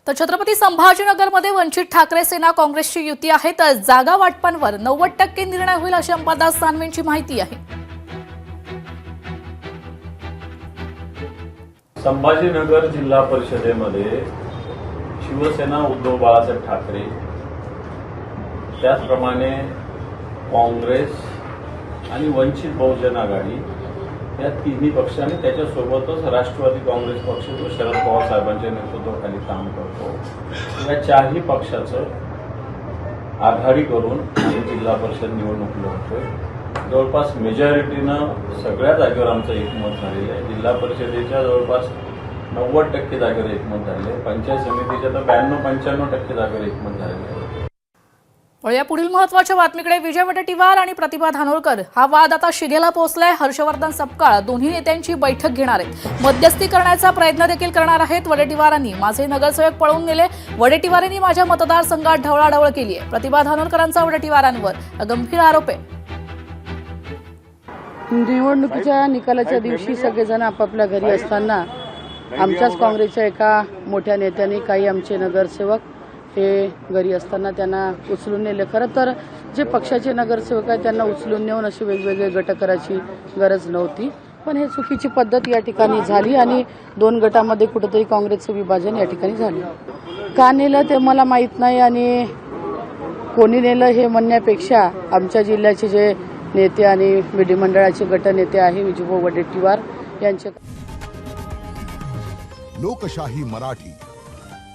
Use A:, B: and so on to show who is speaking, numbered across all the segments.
A: तर छत्रपती संभाजीनगरमध्ये वंचित ठाकरे सेना काँग्रेसची युती आहे, तर जागा वाटपांवर 90% निर्णय होईल अशी अंबादास दानवेंची माहिती आहे।
B: संभाजीनगर जिल्हा परिषदेमध्ये शिवसेना उद्धव बाळासाहेब ठाकरे, त्याचप्रमाणे काँग्रेस आणि वंचित बहुजन आघाडी या तिन्ही पक्षांनी त्याच्यासोबतच राष्ट्रवादी काँग्रेस पक्ष जो शरद पवार साहेबांच्या नेतृत्वाखाली काम करतो, या चारही पक्षाचं आघाडी करून आम्ही जिल्हा परिषद निवडणूक लढतोय। जवळपास मेजॉरिटीनं सगळ्या जागेवर आमचं एकमत झालेलं आहे। जिल्हा परिषदेच्या जवळपास 90% जागेवर एकमत झालेलं आहे। पंचायत समितीच्या तर 92-95% जागेवर एकमत झालेलं आहे।
A: या पुढील महत्त्वाच्या बातमीकडे, विजय वडेट्टीवार आणि प्रतिभा धानोरकर हा वाद आता शिगेला पोहोचलाय। हर्षवर्धन सपकाळ दोन्ही नेत्यांची बैठक घेणार आहेत, मध्यस्थी करण्याचा प्रयत्न देखील करणार आहेत। वडेट्टीवारांनी माझे नगरसेवक पळवून नेले, वडेट्टीवारांनी माझ्या मतदारसंघात ढवळाढवळ केली आहे। प्रतिभा धानोरकरांचा वडेट्टीवारांवर गंभीर आरोप आहे।
C: निवडणुकीच्या निकालाच्या दिवशी सगळेजण आपापल्या घरी असताना आमच्याच काँग्रेसच्या एका मोठ्या नेत्यांनी काही आमचे नगरसेवक हे घरी असताना त्यांना उचलून नेले। खरं तर जे पक्षाचे नगरसेवक आहेत त्यांना उचलून नेऊन असे वेगवेगळे गट करायची गरज नव्हती, पण हे चुकीची पद्धत या ठिकाणी झाली आणि दोन गटामध्ये कुठेतरी काँग्रेसचं विभाजन या ठिकाणी झालं। का नेलं ते मला माहीत नाही आणि कोणी नेलं हे म्हणण्यापेक्षा आमच्या जिल्ह्याचे जे नेते आणि विधिमंडळाचे गटनेते आहे विजय वडेट्टीवार यांचे।
D: लोकशाही मराठी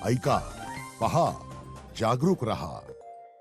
D: ऐका, पहा, जागरूक रहा।